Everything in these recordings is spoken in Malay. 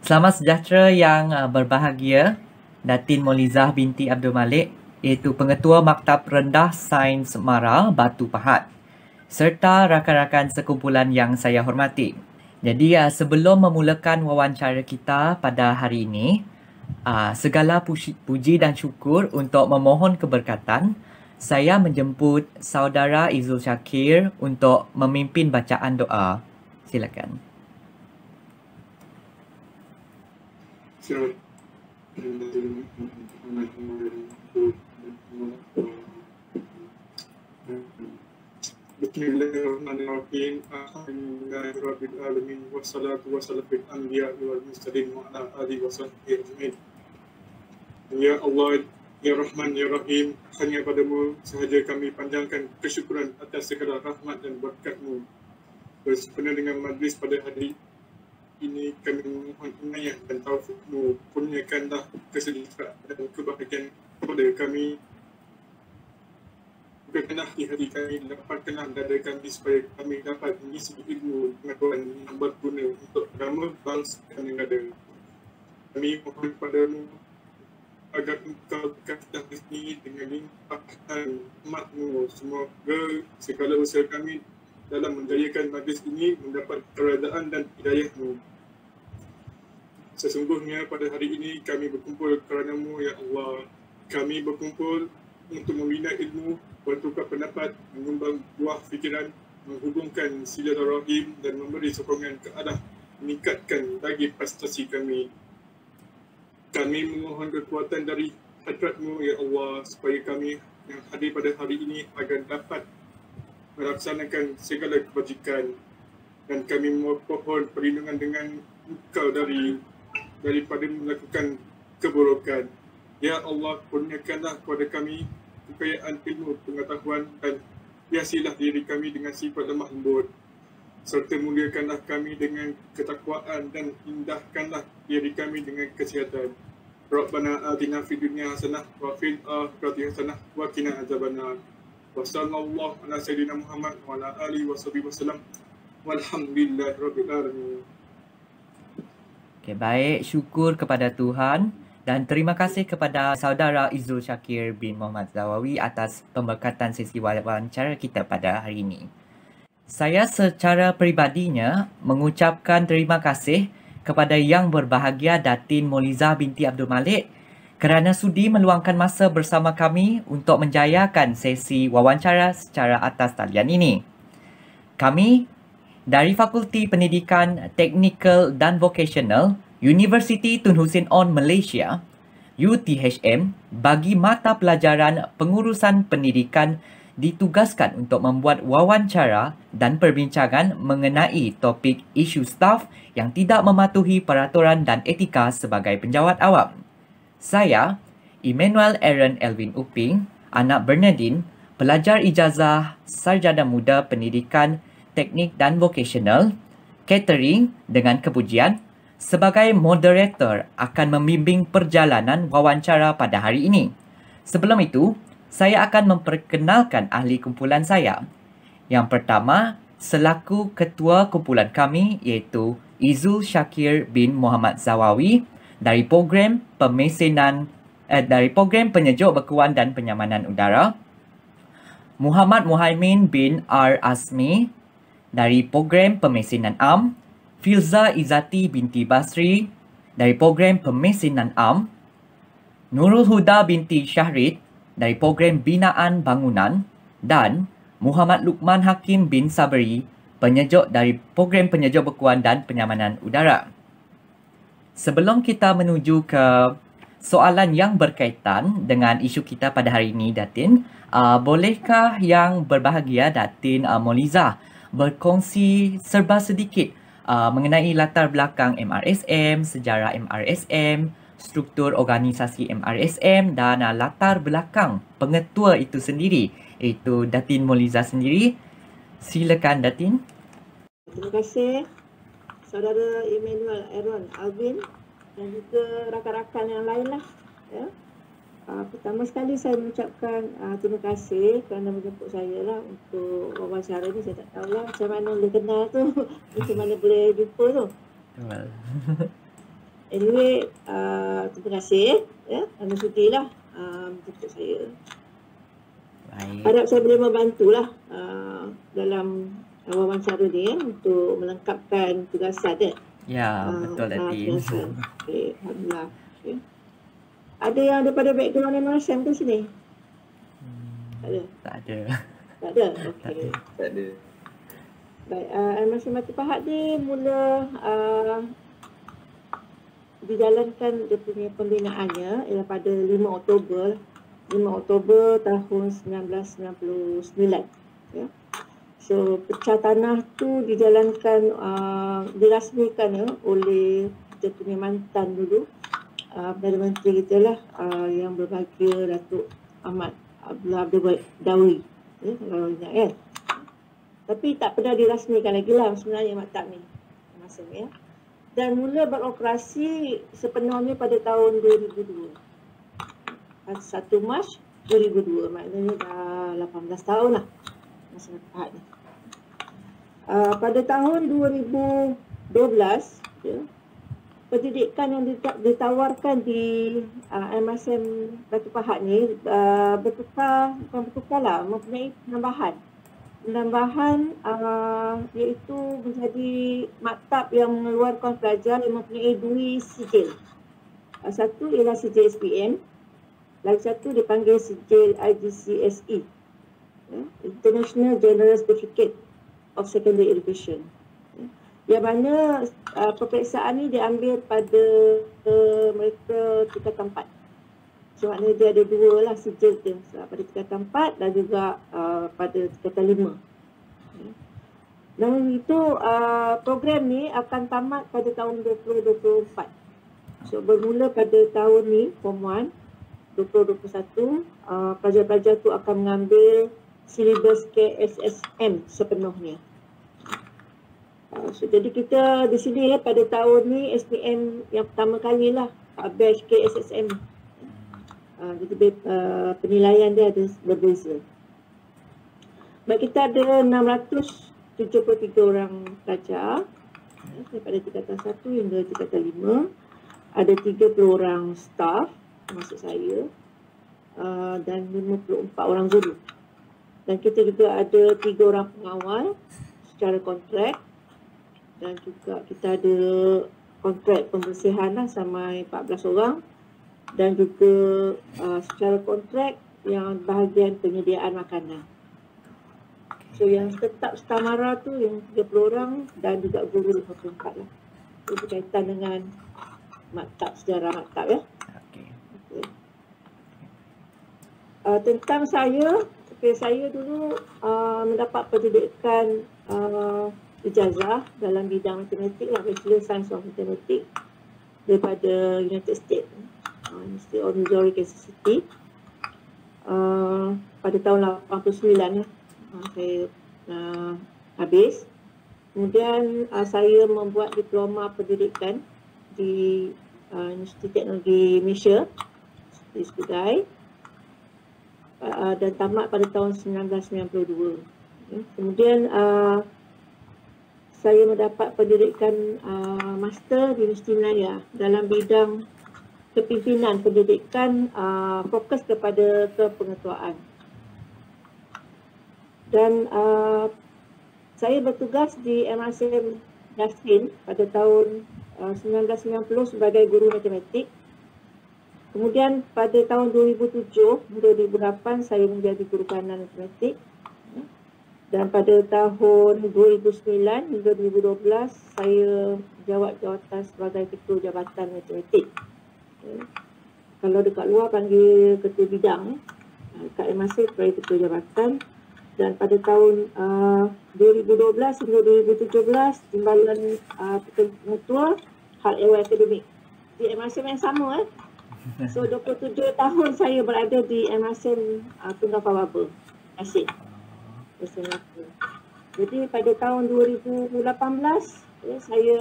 Selamat sejahtera yang berbahagia, Datin Molizah binti Abdul Malik, iaitu Pengetua Maktab Rendah Sains Mara, Batu Pahat, serta rakan-rakan sekumpulan yang saya hormati. Jadi sebelum memulakan wawancara kita pada hari ini, segala puji dan syukur untuk memohon keberkatan, saya menjemput saudara Izul Syakir untuk memimpin bacaan doa. Silakan. Bismillahirrahmanirrahim. Alhamdulillahirabbil alamin wassalatu wassalamu bil anbiya'i wal mursalin wa ala alihi wasahbihi ajmain. Ya Allah, ya Rahman, ya Rahim, hanya padamu sahaja kami panjangkan kesyukuran atas segala rahmat dan berkat-Mu. Bersempena dengan majlis pada hari ini, kami memohon inayah dan taufik-Mu. Kurniakanlah kesejahteraan dan kebahagiaan kepada kami. Bukanlah di hati kami, dapatkanlah dada kami supaya kami dapat mengisi ilmu pengetahuan yang berguna untuk agama, bangsa dan negara. Kami mohon padamu agar Engkau berkatlah di sini dengan limpahan rahmat-Mu. Semoga segala usaha kami dalam menjayakan majlis ini mendapat keredaan dan hidayah-Mu. Sesungguhnya pada hari ini kami berkumpul kerana-Mu, ya Allah. Kami berkumpul untuk membina ilmu, bertukar pendapat, menyumbang buah fikiran, menghubungkan silaturahim dan memberi sokongan ke arah meningkatkan lagi prestasi kami. Kami memohon kekuatan dari hadrat-Mu, ya Allah, supaya kami yang hadir pada hari ini agar dapat melaksanakan segala kebajikan, dan kami memohon perlindungan dengan Engkau daripada melakukan keburukan. Ya Allah, kurniakanlah kepada kami kekayaan ilmu pengetahuan dan hiasilah diri kami dengan sifat lemah lembut, serta muliakanlah kami dengan ketakwaan dan indahkanlah diri kami dengan kesihatan. Rabbana atina fid dunya hasanah wa fil akhirati hasanah wa qina azabannar. Wa sallallahu ala sayyidina Muhammad wa ala alihi washabihi wasallam. Walhamdulillahirabbil alamin. Okay, baik, syukur kepada Tuhan dan terima kasih kepada saudara Izul Syakir bin Muhammad Zawawi atas pemberkatan sesi wawancara kita pada hari ini. Saya secara peribadinya mengucapkan terima kasih kepada Yang Berbahagia Datin Molizah binti Abdul Malik kerana sudi meluangkan masa bersama kami untuk menjayakan sesi wawancara secara atas talian ini. Kami dari Fakulti Pendidikan Teknikal dan Vocational Universiti Tun Hussein On Malaysia, UTHM, bagi mata pelajaran pengurusan pendidikan ditugaskan untuk membuat wawancara dan perbincangan mengenai topik isu staf yang tidak mematuhi peraturan dan etika sebagai penjawat awam. Saya, Emmanuel Aaron Elvin Uping, anak Bernardine, pelajar ijazah Sarjana Muda Pendidikan Teknik dan Vocational, Catering dengan kepujian, sebagai moderator akan membimbing perjalanan wawancara pada hari ini. Sebelum itu, saya akan memperkenalkan ahli kumpulan saya. Yang pertama, selaku ketua kumpulan kami iaitu Izul Syakir bin Muhammad Zawawi dari program penyejuk bekuan dan penyamanan udara. Muhammad Muhaimin bin R. Asmi dari program pemesinan am. Filza Izzati binti Basri dari program pemesinan am. Nurul Huda binti Syahrid dari program binaan bangunan, dan Muhammad Luqman Hakim bin Sabri, penyejuk dari program penyejuk bekuan dan penyamanan udara. Sebelum kita menuju ke soalan yang berkaitan dengan isu kita pada hari ini, Datin, bolehkah Yang Berbahagia Datin Molizah berkongsi serba sedikit mengenai latar belakang MRSM, sejarah MRSM, struktur organisasi MRSM dan latar belakang pengetua itu sendiri, iaitu Datin Molizah sendiri. Silakan, Datin. Terima kasih saudara Emmanuel Aaron Alvin dan juga rakan-rakan yang lain lah. Ya. Pertama sekali saya mengucapkan terima kasih kerana menjemput saya lah untuk wawancara ni. Saya tak tahulah macam mana boleh kenal tu, macam mana boleh jumpa tu. Anyway, terima kasih ya, kerana sudilah menjemput saya. Baik. Harap saya boleh membantulah dalam wawancara ni ya, untuk melengkapkan tugasan ya. Ya, betul Atin. Tugasan. Okay, alhamdulillah. Okay. Ada yang daripada background MRSM ke sini? Tak ada. Tak ada. Tak ada. Okey. Tak ada. Baik, MRSM Batu Pahat ni mula dijalankan dia punya pembinaannya ialah pada 5 Oktober tahun 1999 ya. So pecah tanah tu dijalankan dirasmikan ya oleh kita punya mantan dulu Perdana Menteri kita lah yang berbahagia Datuk Ahmad Abdul Dawi ya, kalau ingat kan. Tapi tak pernah dirasmikan lagi lah sebenarnya maktab ni masa ni ya. Dan mula beroperasi sepenuhnya pada tahun 2002. 1 Mac 2002, maknanya dah 18 tahun lah masa Pahat ni. Pada tahun 2012, ya, pendidikan yang ditawarkan di MRSM Batu Pahat ni bukan bertukar lah, mempunyai penambahan iaitu menjadi maktab yang mengeluarkan pelajar yang mempunyai 2 sijil. Satu ialah sijil SPM, lagi satu dipanggil sijil IGCSE, International General Certificate of Secondary Education. Yang mana peperiksaan ni diambil pada mereka tingkatan 4. So maknanya dia ada 2 lah sijil dia, pada tingkatan 4 dan juga pada tingkatan 5. Dan itu program ni akan tamat pada tahun 2024. So bermula pada tahun ni Form 1 2021, pelajar-pelajar tu akan mengambil silibus KSSM sepenuhnya. So jadi kita di sini ya, pada tahun ni SPM yang pertama kali lah batch KSSM. Jadi penilaian dia ada berbeza. Baik, kita ada 673 orang pelajar daripada tingkatan 1 hingga tingkatan 5. Ada 30 orang staff termasuk saya dan 54 orang guru. Dan kita juga ada 3 orang pengawal secara kontrak dan juga kita ada kontrak pembersihan lah sampai 14 orang dan juga secara kontrak yang bahagian penyediaan makanan. So yang tetap stamara tu yang 30 orang dan juga guru 54 lah. Itu berkaitan dengan maktab, sejarah maktab ya. Okey. Tentang saya, saya dulu mendapat pendidikan ijazah dalam bidang matematik lah, Bachelor Science of Mathematics daripada United States, University of Missouri, Kansas City. Pada tahun 89 saya habis. Kemudian saya membuat diploma pendidikan di Universiti Teknologi Malaysia di Skudai dan tamat pada tahun 1992. Kemudian saya mendapat pendidikan master di Universiti Malaya dalam bidang kepimpinan pendidikan, fokus kepada kepengetuaan. Dan saya bertugas di MRSM Dasrin pada tahun 1990 sebagai guru matematik. Kemudian pada tahun 2007 hingga 2008 saya menjadi guru kanan matematik. Dan pada tahun 2009 hingga 2012 saya jawab jawatan sebagai ketua jabatan matematik. Kalau dekat luar panggil ketua bidang, dekat MRC sebagai ketua jabatan. Dan pada tahun 2012 hingga 2017 timbalan ketua hal ehwal akademik di MRC yang sama. So 27 tahun saya berada di MRC Tunggal Fawaba, Asyik. Jadi pada tahun 2018 ya, saya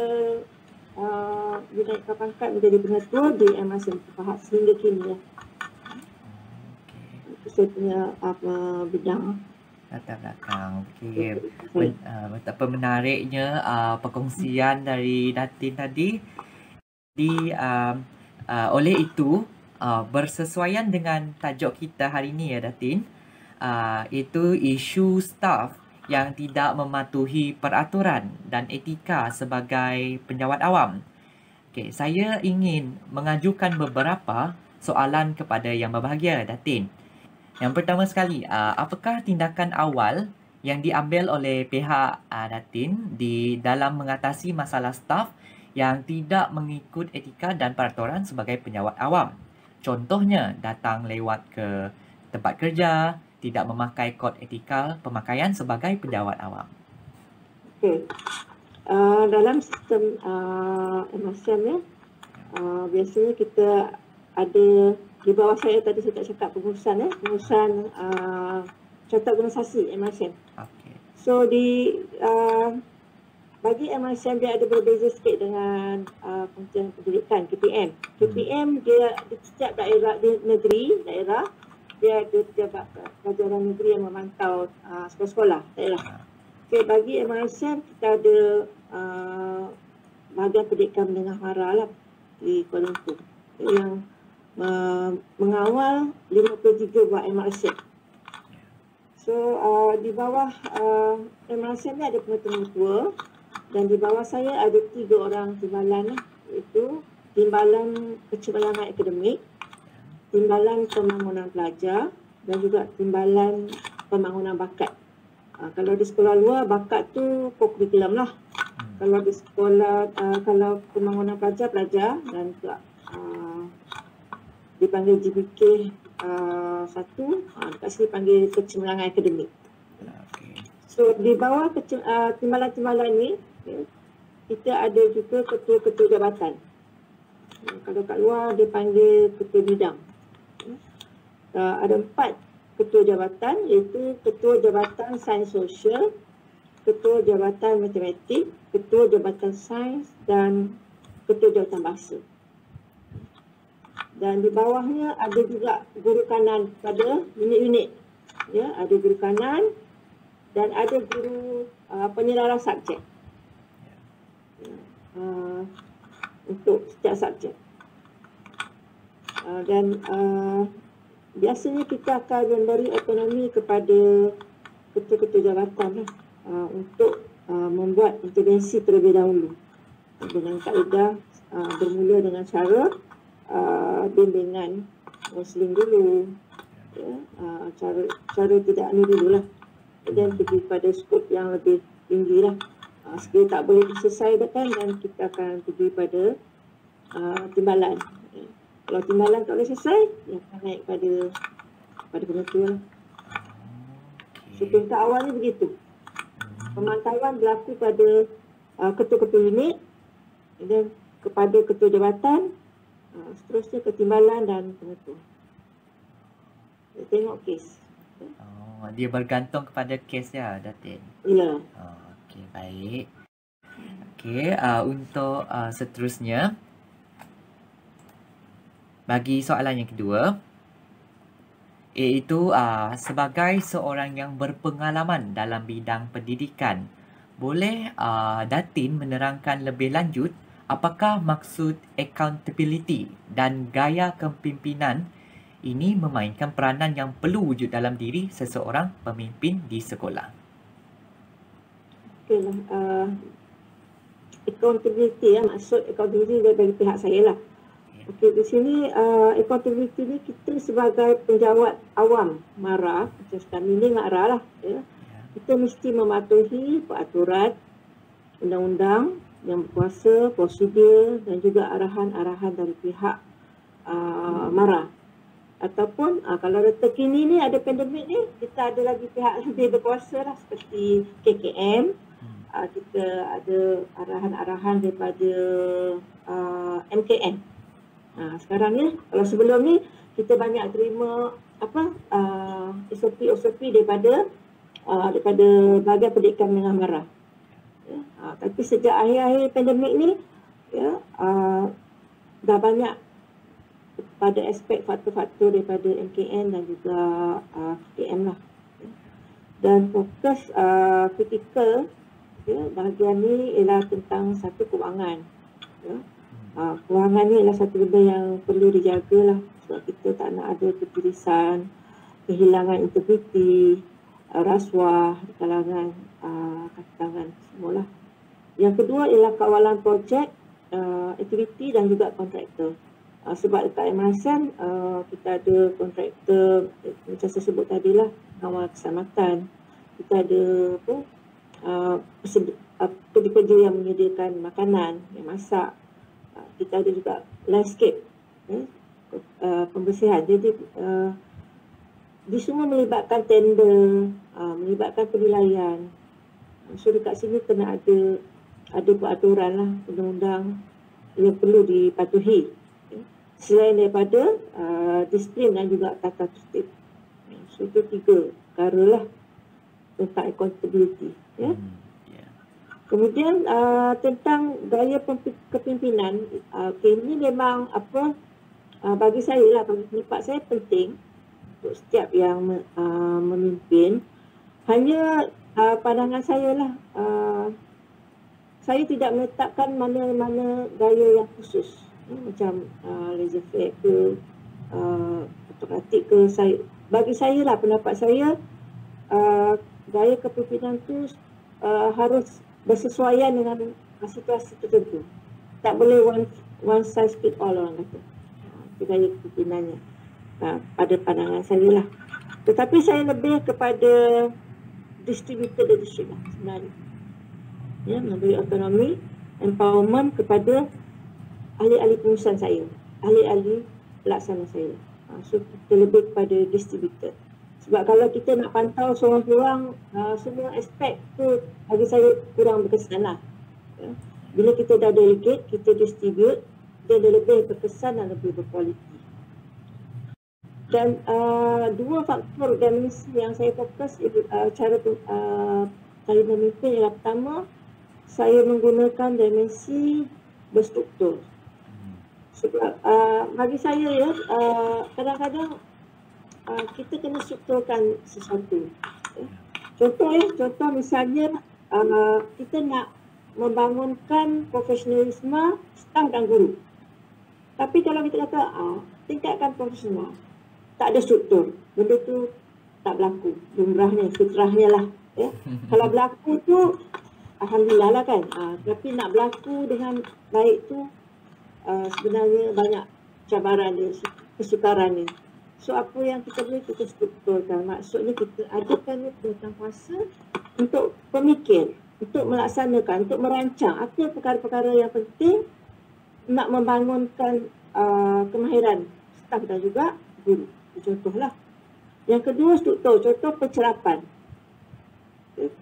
dinaikkan pangkat menjadi pengetua di MRC Batu Pahat sehingga kini ya. Itu saya punya bidang. Latar belakang. Okey. Betapa menariknya perkongsian dari Datin tadi. Jadi oleh itu bersesuaian dengan tajuk kita hari ini ya Datin, itu isu staf yang tidak mematuhi peraturan dan etika sebagai penjawat awam. Okey, saya ingin mengajukan beberapa soalan kepada yang berbahagia Datin. Yang pertama sekali, apakah tindakan awal yang diambil oleh pihak Datin di dalam mengatasi masalah staf yang tidak mengikut etika dan peraturan sebagai penjawat awam? Contohnya, datang lewat ke tempat kerja, tidak memakai kod etika pemakaian sebagai penjawat awam. Okey. Dalam sistem MSM ya, biasanya kita ada di bawah saya tadi saya tak cakap pengurusan contoh organisasi MSM. Okey. So bagi MSM dia ada berbeza sikit dengan Kementerian Pendidikan KPM. KPM dia di setiap daerah di daerah dia ada pejabat pelajaran negeri yang memantau sekolah-sekolah daerah. Okay, bagi MSM kita ada bahagian pendidikan menengah mara lah di Kuala Lumpur yang mengawal 53 buah MSM. So di bawah MSM ni ada pengetua-pengetua dan di bawah saya ada 3 orang timbalan lah, iaitu timbalan kecemerlangan akademik, timbalan pembangunan pelajar dan juga timbalan pembangunan bakat. Kalau di sekolah luar bakat tu co-curriculum lah. Kalau di sekolah kalau pembangunan pelajar dan juga dipanggil GBK 1, dekat sini panggil kecemerlangan akademik. So di bawah timbalan-timbalan ni kita ada juga ketua-ketua jabatan. Kalau kat luar dia panggil ketua bidang. Ada 4 ketua jabatan, iaitu ketua jabatan sains sosial, ketua jabatan matematik, ketua jabatan sains dan ketua jabatan bahasa. Dan di bawahnya ada juga guru kanan pada unit-unit. Ya, ada guru kanan dan ada guru penyelaras subjek. Untuk setiap subjek. Biasanya kita akan memberi otonomi kepada ketua-ketua jabatan untuk membuat intervensi terlebih dahulu dengan kaedah bermula dengan cara bimbingan Muslim dulu, ya, cara tidak ni dulu lah, dan pergi pada skop yang lebih tinggi lah. Sekiranya tak boleh diselesaikan dan kita akan pergi pada timbalan. Kalau timbalan tak boleh selesai, dia akan naik pada penentu lah. So, tingkat awalnya begitu. Pemantauan berlaku pada ketua-ketua unit dan kepada ketua jabatan, seterusnya ke timbalan dan penentu. Dia tengok kes. Dia bergantung kepada kes ya, Datin? Ya. Okey, baik. Okey, untuk seterusnya, bagi soalan yang kedua, iaitu sebagai seorang yang berpengalaman dalam bidang pendidikan, boleh Datin menerangkan lebih lanjut apakah maksud accountability dan gaya kepimpinan ini memainkan peranan yang perlu wujud dalam diri seseorang pemimpin di sekolah? Okeylah, accountability ya, maksud accountability dari pihak saya lah. Okey, di sini accountability ni kita sebagai penjawat awam MARA, macam kami ni MARA lah, ya. Kita mesti mematuhi peraturan, undang-undang yang berkuasa, prosedur dan juga arahan-arahan dari pihak MARA. Ataupun kalau terkini ni ada pandemik ni, kita ada lagi pihak lebih berkuasa lah, seperti KKM. Kita ada arahan-arahan daripada MKN. Sekarang ni, kalau sebelum ni kita banyak terima SOP daripada bahagian pendidikan menengah mara. Tapi sejak akhir-akhir pandemik ni, ya, dah banyak pada aspek faktor-faktor daripada MKN dan juga KKM lah. Dan fokus kritikal, ya, bahagian ni ialah tentang satu kewangan. Ya. Kewangan ni adalah satu benda yang perlu dijaga lah, sebab kita tak nak ada ketirisan, kehilangan integriti, rasuah di kalangan kaki tangan semualah. Yang kedua ialah kawalan projek, aktiviti dan juga kontraktor. Sebab dekat MRSM kita ada kontraktor macam saya sebut tadilah, kawal keselamatan. Kita ada kerja-kerja yang menyediakan makanan, yang masak. Kita ada juga landscape, pembersihan. Jadi dia semua melibatkan tender, melibatkan penilaian. So dekat sini kena ada peraturan lah, undang-undang yang perlu dipatuhi. Selain daripada disiplin dan juga tata tertib. So itu 3 perkara lah tentang accountability. Ya. Kemudian tentang gaya kepimpinan, ini memang bagi saya lah, bagi pendapat saya penting untuk setiap yang memimpin. Hanya pandangan saya lah, saya tidak meletakkan mana-mana gaya yang khusus, macam laissez-faire ke, autokratik ke. Bagi saya lah, pendapat saya, gaya kepimpinan tu harus bersesuaian dengan situasi tertentu. Tak boleh one size fit all, orang kata. Itu gaya kepimpinannya. Pada pandangan saya lah. Tetapi saya lebih kepada distributed leadership lah sebenarnya. Ya, memberi autonomi, empowerment kepada ahli-ahli pengurusan saya, ahli-ahli pelaksana saya. So kita lebih kepada distributed. Sebab kalau kita nak pantau seorang-seorang, semua aspek tu bagi saya kurang berkesan lah. Ya. Bila kita dah delegate, kita distribute, dia lebih berkesan dan lebih berkualiti. Dan 2 faktor dimensi yang saya fokus cara memimpin ialah, pertama, saya menggunakan dimensi berstruktur. Sebab bagi saya ya, kadang-kadang kita kena strukturkan sesuatu. Contoh misalnya kita nak membangunkan profesionalisme staf dan guru. Tapi kalau kita kata tingkatkan profesional, tak ada struktur, benda tu tak berlaku. Lumrahnya, fitrahnya lah. Ya. Kalau berlaku tu, alhamdulillah lah kan. Tapi nak berlaku dengan baik tu, sebenarnya banyak cabaran dia, kesukaran dia. So apa yang kita boleh, kita strukturkan. Maksudnya kita adakan kuasa untuk pemikir, untuk melaksanakan, untuk merancang apa perkara-perkara yang penting nak membangunkan kemahiran staf dan juga guru. Contohlah. Yang kedua, struktur. Contoh pencerapan.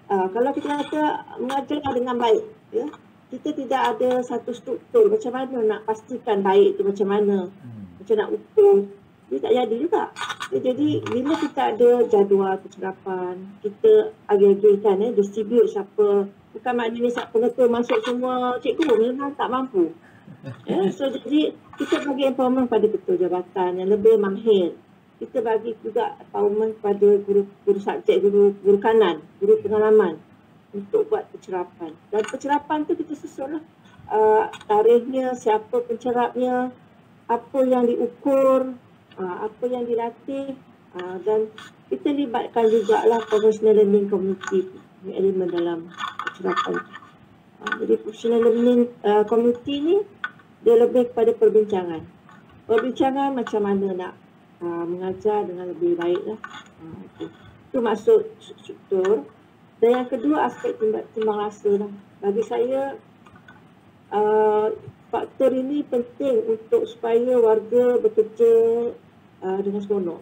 Kalau kita kata mengajar dengan baik, ya, kita tidak ada satu struktur macam mana nak pastikan baik tu macam mana, macam nak ukur, dia tak jadi juga. Jadi bila kita ada jadual pencerapan, kita agi-agikan, distribute siapa, bukan maknanya pengetua masuk semua cikgu, memang tak mampu. So jadi kita bagi empowerment pada ketua jabatan yang lebih mahir. Kita bagi juga empowerment pada guru subjek, guru kanan, guru pengalaman untuk buat pencerapan. Dan pencerapan tu kita susun lah tarikhnya, siapa pencerapnya, apa yang diukur, apa yang dilatih, dan kita libatkan jugalah professional learning community, elemen dalam pencerapan. Jadi professional learning community ni dia lebih kepada perbincangan macam mana nak mengajar dengan lebih baik lah. Itu maksud struktur. Dan yang kedua, aspek timbang rasa lah. Bagi saya faktor ini penting untuk supaya warga bekerja dengan seronok,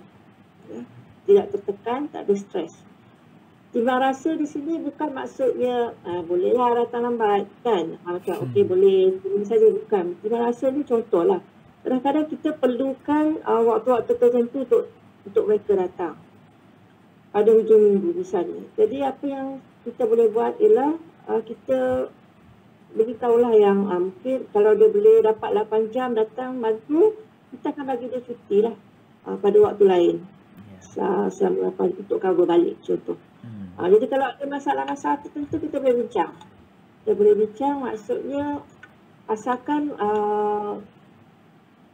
ya. Tidak tertekan, tak ada stres. Timbang rasa di sini bukan maksudnya bolehlah datang lambat kan, okey boleh turun saja, bukan. Timbang rasa ni contohlah, kadang-kadang kita perlukan waktu-waktu tertentu untuk mereka datang pada hujung minggu misalnya. Jadi apa yang kita boleh buat ialah kita beritahulah yang mungkin kalau dia boleh dapat 8 jam datang bantu, kita akan bagi dia cuti lah pada waktu lain. Selama 8 untuk cover balik contoh. Jadi kalau ada masalah-masalah tertentu kita boleh bincang. Kita boleh bincang, maksudnya asalkan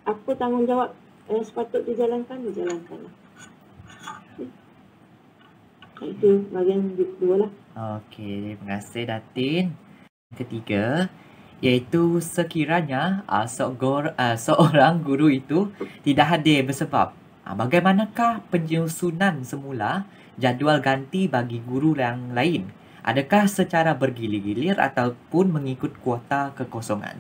apa tanggungjawab yang sepatut dijalankanlah. Itu bahagian dua lah. Okey, terima kasih Datin. Ketiga, iaitu sekiranya seorang guru itu tidak hadir bersebab, bagaimanakah penyusunan semula jadual ganti bagi guru yang lain? Adakah secara bergilir-gilir ataupun mengikut kuota kekosongan?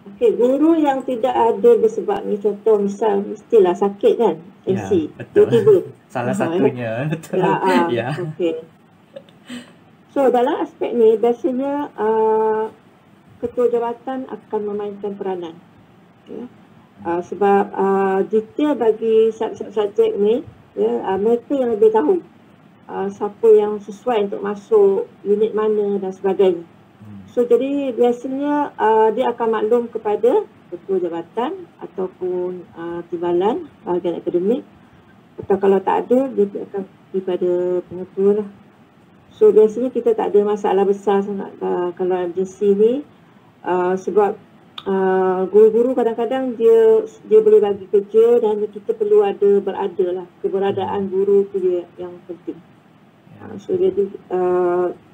Okey, guru yang tidak ada bersebab ni, contoh misal mestilah sakit kan, MC, Ya, betul. tiba-tiba. Salah satunya, betul. Ya. Okey. So dalam aspek ni biasanya ketua jabatan akan memainkan peranan. Ya. Sebab detail bagi subjek ni, ya, mereka yang lebih tahu siapa yang sesuai untuk masuk unit mana dan sebagainya. So jadi biasanya dia akan maklum kepada ketua jabatan ataupun timbalan bahagian akademik, atau kalau tak ada dia akan pergi pada pengetua lah. So biasanya kita tak ada masalah besar sangat kalau emergency ni, sebab guru-guru kadang-kadang dia boleh bagi kerja dan kita perlu berada lah, keberadaan guru tu dia yang penting. So jadi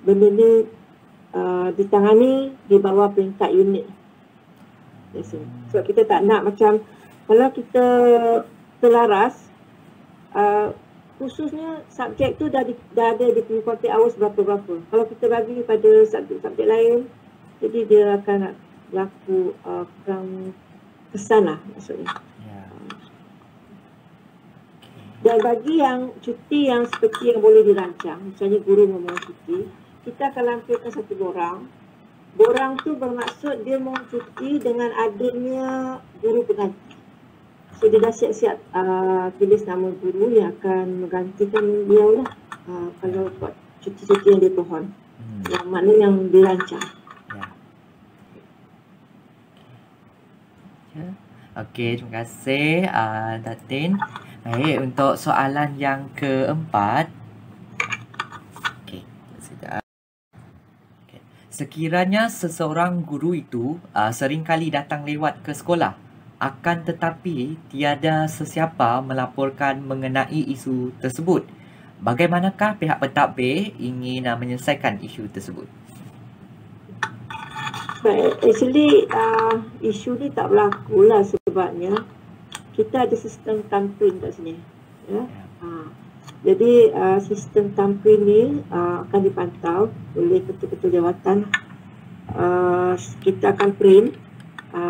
benda ni ditangani di bawah peringkat unit biasanya. Sebab kita tak nak macam kalau kita terlaras, khususnya subjek tu dah ada di peringkat hours berapa-berapa. Kalau kita bagi pada subjek lain, jadi dia akan berlaku kurang kesan lah maksudnya. Dan bagi yang cuti yang seperti yang boleh dirancang, misalnya guru memohon cuti, kita akan lampirkan satu borang. Borang tu bermaksud dia mau cuti dengan adanya guru pengganti. So dia dah siap-siap tulis nama guru yang akan menggantikan dia lah kalau buat cuti-cuti yang dia pohon. Yang mana yang dirancang. Okey, terima kasih Datin. Baik, untuk soalan yang keempat. Okey, sekiranya seseorang guru itu seringkali datang lewat ke sekolah, akan tetapi tiada sesiapa melaporkan mengenai isu tersebut, bagaimanakah pihak pentadbir ingin menyelesaikan isu tersebut? Actually isu ni tak berlaku lah sebabnya kita ada sistem thumbprint kat sini. Ya? Jadi sistem thumbprint ni akan dipantau oleh ketua-ketua jawatan. Kita akan print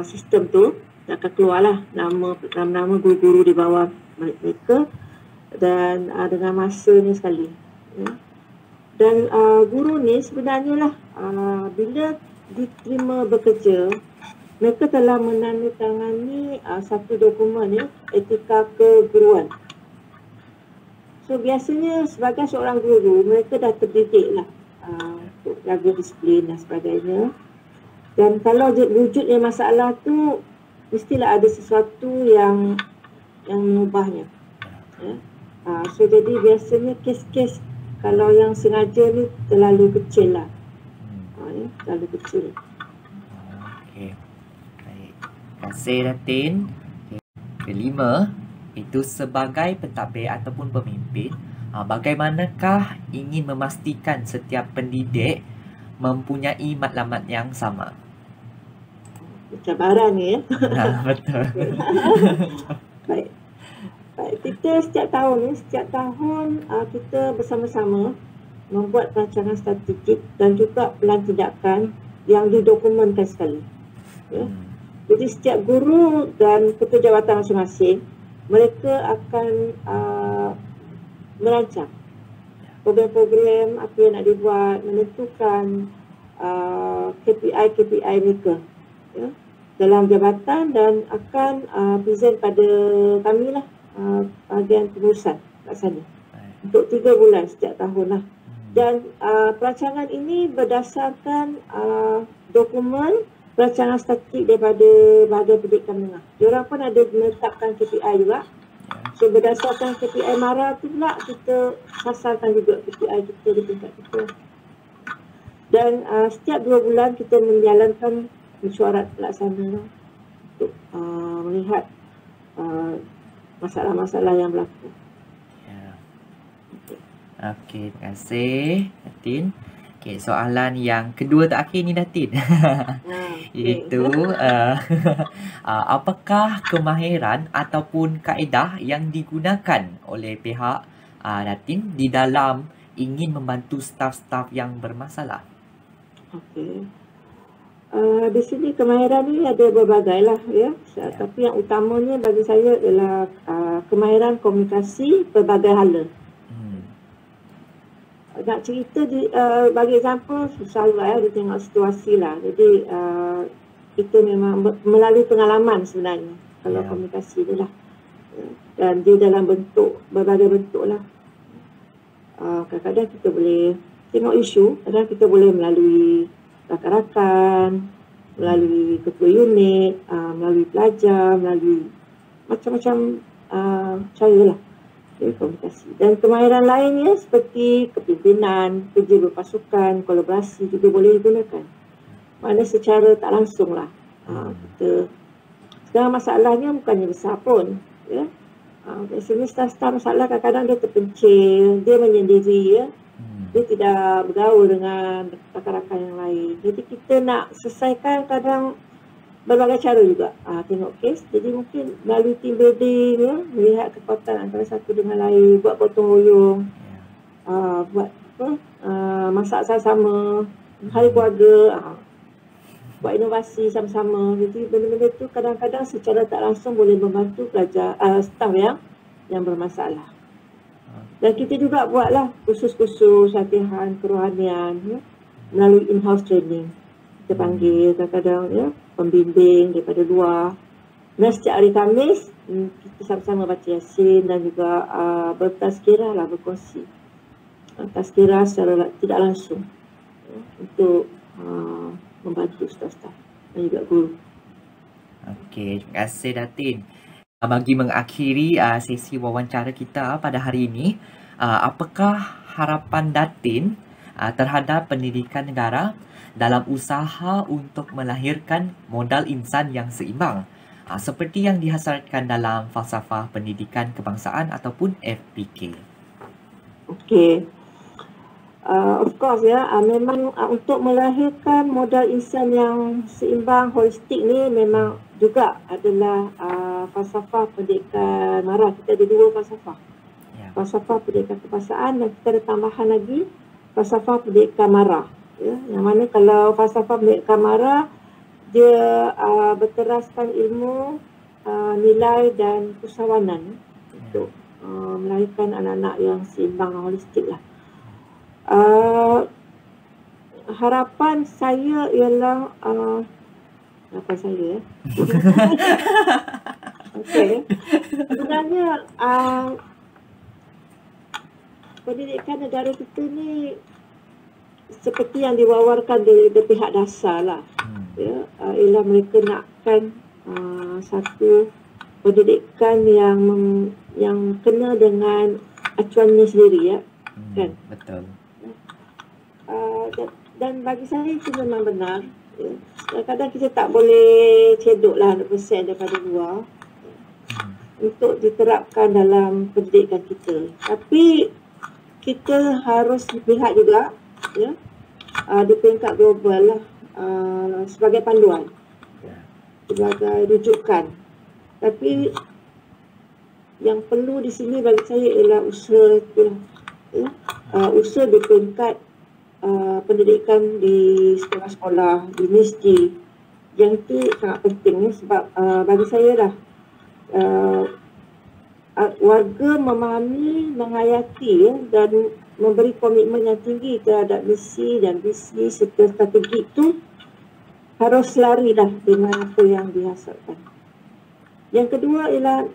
sistem tu, akan keluarlah nama guru-guru di bawah mereka dan dengan masanya sekali. Ya? Dan guru ni sebenarnya lah bila diterima bekerja, mereka telah menandatangani satu dokumen ni, etika keguruan. So biasanya sebagai seorang guru, mereka dah terdidik lah untuk jaga disiplin dan sebagainya. Dan kalau wujudnya masalah tu, mestilah ada sesuatu yang mengubahnya. Ya? So jadi biasanya kes-kes kalau yang sengaja ni terlalu kecil lah. Terlalu kecil. Okey. Baik. Terima kasih Datin. Kelima, itu sebagai pentadbir ataupun pemimpin, bagaimanakah ingin memastikan setiap pendidik mempunyai matlamat yang sama? Cabaran ni ya. Betul. Baik. Kita setiap tahun kita bersama-sama membuat rancangan strategik dan juga pelan tindakan yang didokumentkan sekali. Ya. Jadi setiap guru dan ketua jawatan masing-masing, mereka akan merancang program-program apa yang nak dibuat, menentukan KPI mereka, ya, dalam jabatan dan akan present pada kami lah, bahagian pengurusan kat sana untuk 3 bulan setiap tahun lah. Dan perancangan ini berdasarkan dokumen perancangan statistik daripada bahagian pendidikan menengah. Diorang pun ada menetapkan KPI juga. So berdasarkan KPI MARA tu pula kita sasarkan juga KPI kita di tingkat kita. Dan setiap 2 bulan kita menjalankan mesyuarat pelaksana untuk melihat masalah-masalah yang berlaku. Ya. Okey, terima kasih Datin. Okey, soalan yang kedua terakhir ni Datin. Iaitu apakah kemahiran ataupun kaedah yang digunakan oleh pihak Datin di dalam ingin membantu staf-staf yang bermasalah? Okey. Di sini kemahiran ni ada berbagai lah ya. Tapi yang utamanya bagi saya ialah kemahiran komunikasi berbagai hala. Nak cerita bagi example susah juga ya, dia tengok situasi lah. Jadi kita memang melalui pengalaman sebenarnya kalau komunikasi tu lah. Dan dia dalam bentuk, berbagai bentuk lah. Kadang-kadang kita boleh tengok isu, kadang kita boleh melalui rakan-rakan, melalui ketua unit, melalui pelajar, melalui macam-macam cara lah komunikasi. Dan kemahiran lainnya seperti kepimpinan, kerja berpasukan, kolaborasi juga boleh digunakan. Mana secara tak langsung lah. Sekarang masalahnya bukannya besar pun. Ya. Biasanya staf-staf masalah kadang-kadang dia terpencil, dia menyendiri ya. Dia tidak bergaul dengan rakan-rakan yang lain. Jadi kita nak selesaikan kadang berbagai cara juga. Tengok kes. Jadi mungkin melalui team building ya, melihat kekuatan antara satu dengan lain, buat gotong royong, buat masak sama-sama, hari keluarga, buat inovasi sama-sama. Jadi benda-benda tu kadang-kadang secara tak langsung boleh membantu pelajar, staf yang bermasalah. Dan kita juga buatlah kursus-kursus latihan kerohanian ya, melalui in-house training. Kita panggil kadang-kadang ya, pembimbing daripada luar. Dan setiap hari Khamis kita sama-sama baca Yasin dan juga bertazkirah lah, berkongsi tazkirah secara tidak langsung ya, untuk membantu staf-staf dan juga guru. Okey, terima kasih Datin. Bagi mengakhiri sesi wawancara kita pada hari ini, apakah harapan Datin terhadap pendidikan negara dalam usaha untuk melahirkan modal insan yang seimbang seperti yang dihasilkan dalam falsafah pendidikan kebangsaan ataupun FPK? Okey. Of course ya, memang untuk melahirkan modal insan yang seimbang, holistik ni memang juga adalah falsafah pendidikan MARA. Kita ada dua falsafah. Falsafah pendidikan kebangsaan dan kita ada tambahan lagi falsafah pendidikan MARA. Ya, yang mana kalau falsafah pendidikan MARA dia berteraskan ilmu, nilai dan usahawanan untuk melahirkan anak-anak yang seimbang dan holistik lah. Harapan saya ialah harapan saya okey. Sebenarnya pendidikan negara kita ni seperti yang diwawarkan dari pihak dasar lah ya, ialah mereka nakkan satu pendidikan yang kena dengan acuannya sendiri ya, kan? Betul. Dan bagi saya itu memang benar. Ya. Kadang-kadang kita tak boleh cedoklah 100% daripada luar untuk diterapkan dalam pendidikan kita. Tapi kita harus lihat juga ya, di peringkat global lah, sebagai panduan, sebagai rujukan. Tapi yang perlu di sini bagi saya ialah usaha itu, ya, usaha di peringkat pendidikan di sekolah-sekolah, di masjid. Yang itu sangat penting sebab bagi saya lah warga memahami, menghayati ya, dan memberi komitmen yang tinggi terhadap misi dan visi serta strategi itu harus lari dah dengan apa yang dihasilkan. Yang kedua ialah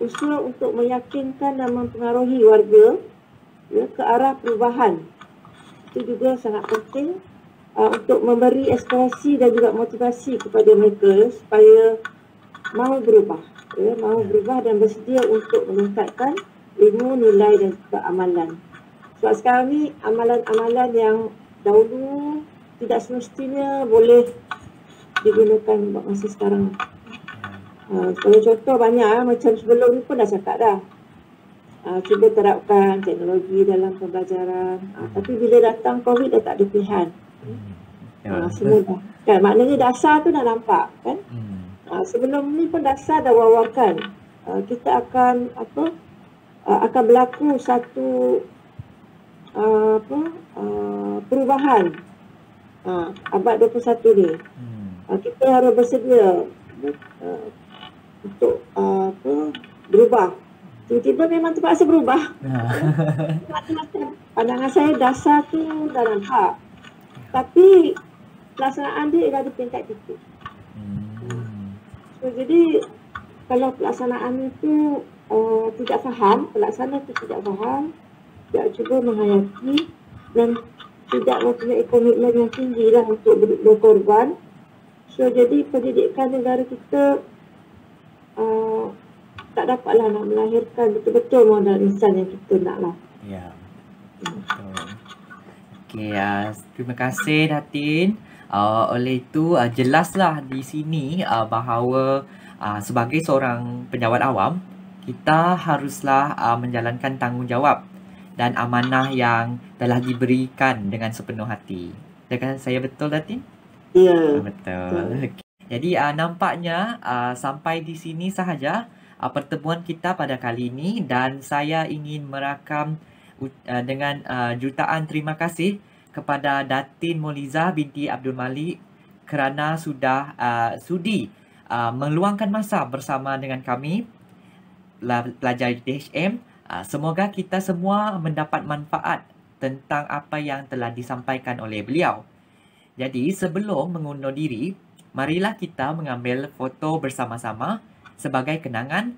usaha untuk meyakinkan dan mempengaruhi warga ya, ke arah perubahan. Itu juga sangat penting untuk memberi inspirasi dan juga motivasi kepada mereka supaya mahu berubah, ya, mahu berubah dan bersedia untuk meningkatkan ilmu, nilai dan juga amalan. Sebab sekarang ni amalan-amalan yang dahulu tidak semestinya boleh digunakan buat masa sekarang. Kalau contoh banyak macam sebelum ni pun dah cakap dah. Cuba terapkan teknologi dalam pembelajaran. Tapi bila datang COVID dah tak ada pilihan. Semua dah. Kan maknanya dasar tu dah nampak kan. Sebelum ni pun dasar dah wawarkan. Kita akan akan berlaku satu perubahan abad 21 ni. Kita harus bersedia untuk berubah. Tiba-tiba memang terpaksa berubah. Pandangan saya dasar tu dah nampak. Tapi pelaksanaan dia ada peringkat titik. So, jadi kalau pelaksanaan itu tidak faham, pelaksana itu tidak faham, tidak cuba menghayati dan tidak mempunyai komitmen yang tinggi lah untuk berkorban. So, jadi pendidikan negara kita tak dapatlah nak melahirkan betul-betul modal insan yang kita nak lah. Ya, betul. Okey, terima kasih Datin. Oleh itu, jelaslah di sini bahawa sebagai seorang pejabat awam, kita haruslah menjalankan tanggungjawab dan amanah yang telah diberikan dengan sepenuh hati. Adakah saya betul, Datin? Ya. Betul. Jadi nampaknya sampai di sini sahaja pertemuan kita pada kali ini, dan saya ingin merakam dengan jutaan terima kasih kepada Datin Moliza binti Abdul Malik kerana sudah sudi meluangkan masa bersama dengan kami pelajar DHM. Semoga kita semua mendapat manfaat tentang apa yang telah disampaikan oleh beliau. Jadi sebelum mengundur diri, marilah kita mengambil foto bersama-sama sebagai kenangan,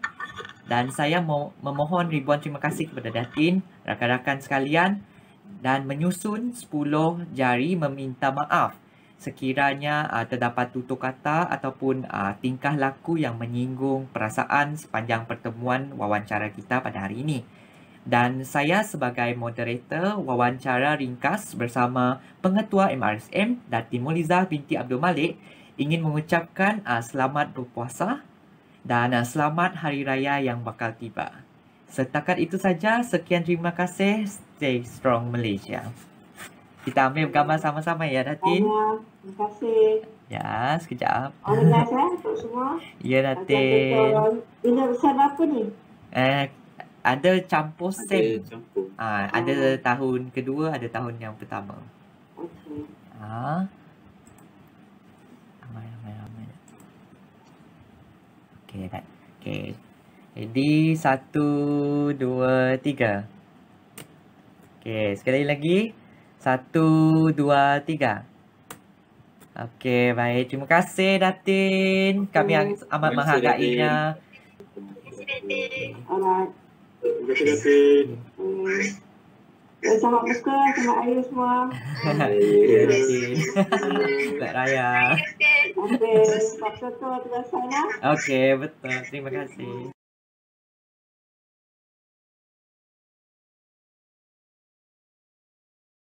dan saya memohon ribuan terima kasih kepada Datin, rakan-rakan sekalian, dan menyusun 10 jari meminta maaf sekiranya terdapat tutur kata ataupun tingkah laku yang menyinggung perasaan sepanjang pertemuan wawancara kita pada hari ini. Dan saya sebagai moderator wawancara ringkas bersama Pengetua MRSM Datin Moliza binti Abdul Malik ingin mengucapkan selamat berpuasa dan selamat Hari Raya yang bakal tiba. Setakat itu saja. Sekian, terima kasih. Stay strong Malaysia. Kita ambil gambar sama-sama ya, Datin. Terima kasih. Ya, sekejap. Organize untuk semua. Ya, Datin. Bina besar berapa ni? Ada campur sen. Campur. Ada tahun kedua, ada tahun yang pertama. Okey. Okey, dah. Okey. Jadi 1, 2, 3. Okey, sekali lagi. 1, 2, 3. Okey, baik. Terima kasih Datin. Kami amat menghargainya. Alright. Terima kasih Datin. Selamat buka, selamat air semua. Ya, Datin. Selamat Raya. Okey, Pak Soto terasa ya. Okey, betul. Terima kasih.